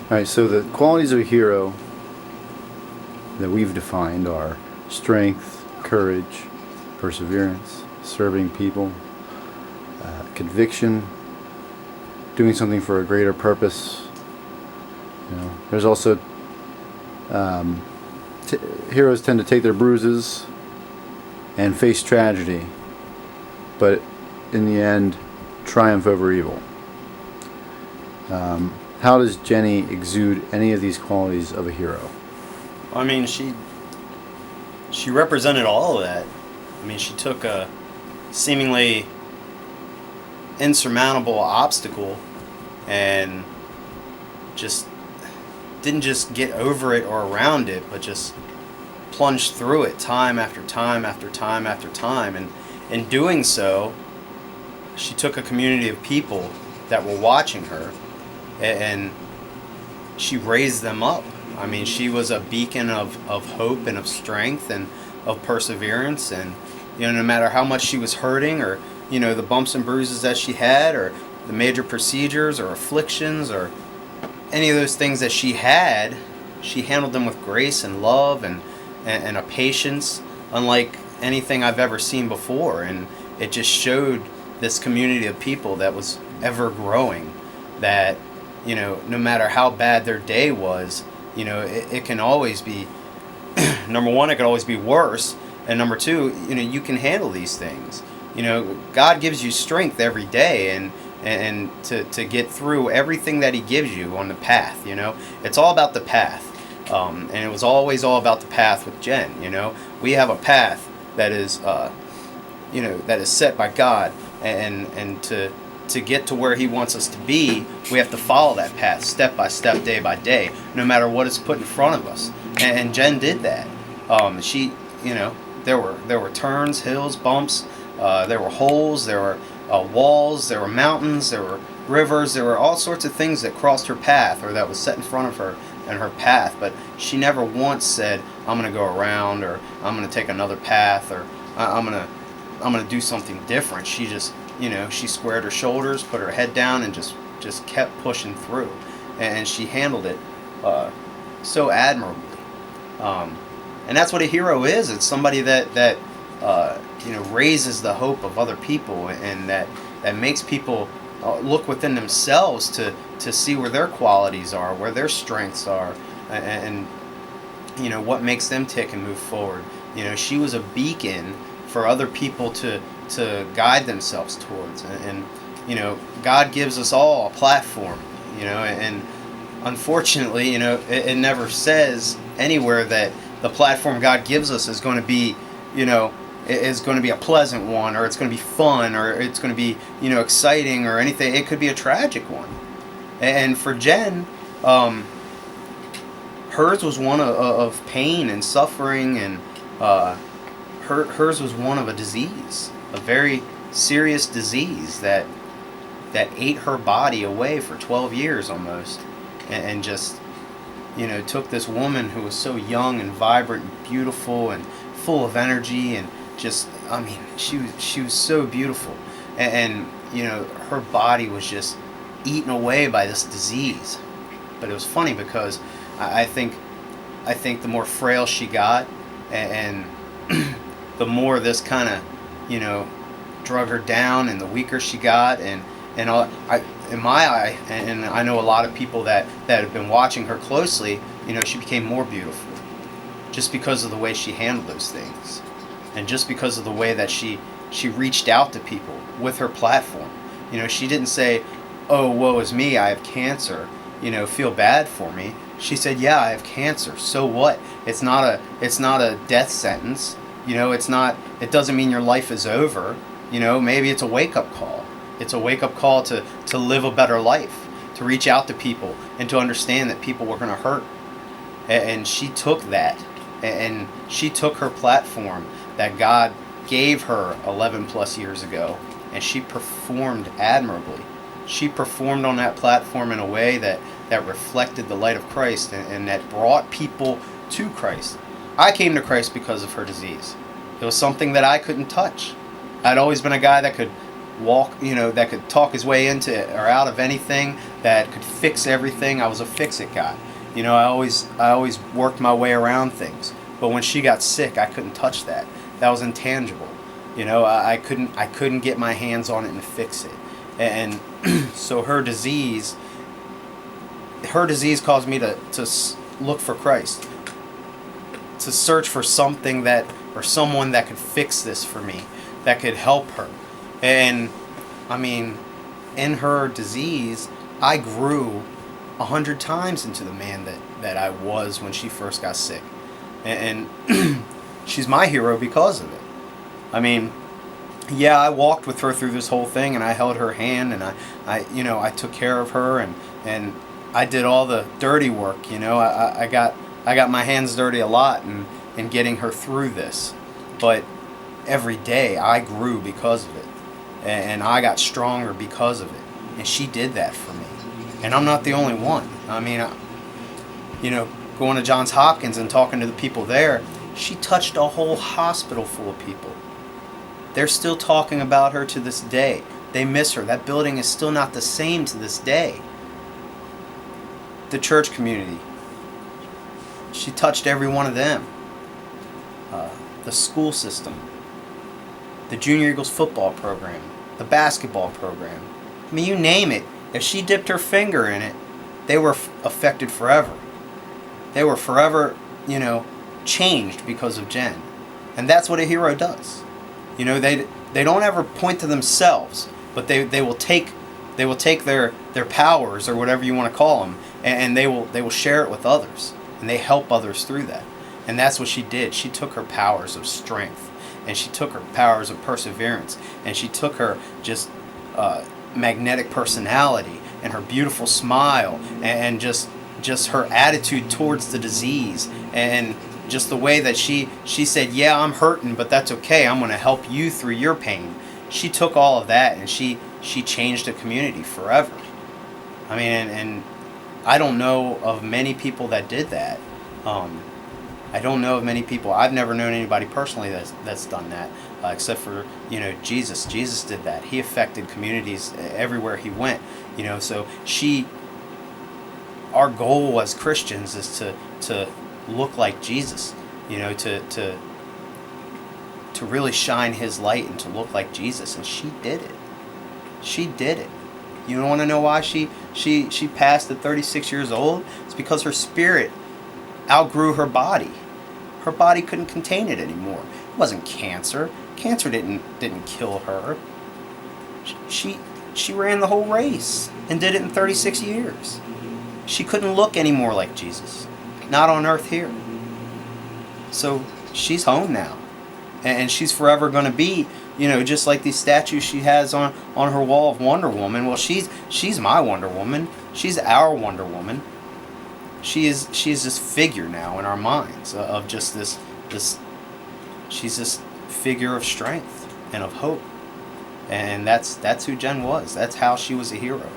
All right, so the qualities of a hero that we've defined are strength, courage, perseverance, serving people, conviction, doing something for a greater purpose. There's also heroes tend to take their bruises and face tragedy, but in the end, triumph over evil. How does Jeni exude any of these qualities of a hero? I mean, she represented all of that. I mean, she took a seemingly insurmountable obstacle and just didn't just get over it or around it, but just plunged through it time after time after time after time. And in doing so, she took a community of people that were watching her and she raised them up. I mean, she was a beacon of hope and of strength and of perseverance. And, no matter how much she was hurting or, the bumps and bruises that she had or the major procedures or afflictions or any of those things that she had, she handled them with grace and love and a patience unlike anything I've ever seen before. And it just showed this community of people that was ever growing, that, no matter how bad their day was, it can always be, number one, it could always be worse. And number two, you can handle these things. God gives you strength every day and to get through everything that he gives you on the path. It's all about the path. And it was always all about the path with Jen. We have a path that is, that is set by God, and to get to where he wants us to be, we have to follow that path step by step, day by day, no matter what is put in front of us. And Jen did that. She, there were turns, hills, bumps, there were holes, there were walls, there were mountains, there were rivers, there were all sorts of things that crossed her path or that was set in front of her and her path. But she never once said, I'm going to go around, or I'm going to take another path, or I'm going to do something different. She just, she squared her shoulders, put her head down, and just kept pushing through. And she handled it so admirably. And that's what a hero is. It's somebody that raises the hope of other people, and that makes people look within themselves to see where their qualities are, where their strengths are, and what makes them tick and move forward. She was a beacon for other people to guide themselves towards. And God gives us all a platform, and unfortunately, it never says anywhere that the platform God gives us is going to be, is going to be a pleasant one, or it's going to be fun, or it's going to be, exciting or anything. It could be a tragic one. And for Jen, hers was one of pain and suffering, and hers was one of a disease, a very serious disease that ate her body away for 12 years almost, and just, took this woman who was so young and vibrant and beautiful and full of energy, and just, I mean, she was so beautiful, and her body was just eaten away by this disease. But it was funny because I think the more frail she got, and the more this kind of, drug her down, and the weaker she got, and all, in my eye, and I know a lot of people that have been watching her closely, she became more beautiful, just because of the way she handled those things, and just because of the way that she reached out to people with her platform. She didn't say, "Oh, woe is me, I have cancer, feel bad for me." She said, "Yeah, I have cancer. So what? It's not a death sentence. It doesn't mean your life is over. Maybe it's a wake-up call. It's a wake-up call to live a better life, to reach out to people, and to understand that people were going to hurt." And she took that, and she took her platform that God gave her 11 plus years ago, and she performed admirably. She performed on that platform in a way that reflected the light of Christ, and that brought people to Christ. I came to Christ because of her disease. It was something that I couldn't touch. I'd always been a guy that could that could talk his way into or out of anything, that could fix everything. I was a fix-it guy. I always worked my way around things. But when she got sick, I couldn't touch that. That was intangible. I couldn't get my hands on it and fix it. And so her disease caused me to look for Christ, to search for something or someone that could fix this for me, that could help her. And I mean, in her disease, I grew 100 times into the man that I was when she first got sick. And she's my hero because of it. I mean, yeah, I walked with her through this whole thing, and I held her hand, and I took care of her, and I did all the dirty work. I got my hands dirty a lot in getting her through this. But every day I grew because of it, and I got stronger because of it. And she did that for me. And I'm not the only one. I mean, going to Johns Hopkins and talking to the people there, she touched a whole hospital full of people. They're still talking about her to this day. They miss her. That building is still not the same to this day. The church community, she touched every one of them. The school system, the Junior Eagles football program, the basketball program. I mean, you name it. If she dipped her finger in it, they were affected forever. They were forever, changed because of Jen. And that's what a hero does. They don't ever point to themselves, but they will take their powers, or whatever you want to call them, and they will share it with others, and they help others through that. And that's what she did. She took her powers of strength, and she took her powers of perseverance, and she took her just magnetic personality and her beautiful smile, and just her attitude towards the disease, and just the way that she said, yeah, I'm hurting, but that's okay. I'm going to help you through your pain. She took all of that, and she changed the community forever. I mean, and I don't know of many people that did that. I don't know of many people. I've never known anybody personally that's done that, except for Jesus. Jesus did that. He affected communities everywhere he went. So our goal as Christians is to look like Jesus. To really shine His light and to look like Jesus. And she did it. She did it. You don't want to know why she passed at 36 years old? It's because her spirit outgrew her body. Her body couldn't contain it anymore. It wasn't cancer. Cancer didn't kill her. She ran the whole race and did it in 36 years. She couldn't look anymore like Jesus. Not on earth here. So she's home now. And she's forever going to be, just like these statues she has on her wall of Wonder Woman. Well, she's my Wonder Woman. She's our Wonder Woman. She's this figure now in our minds of just this. She's this figure of strength and of hope, and that's who Jen was. That's how she was a hero.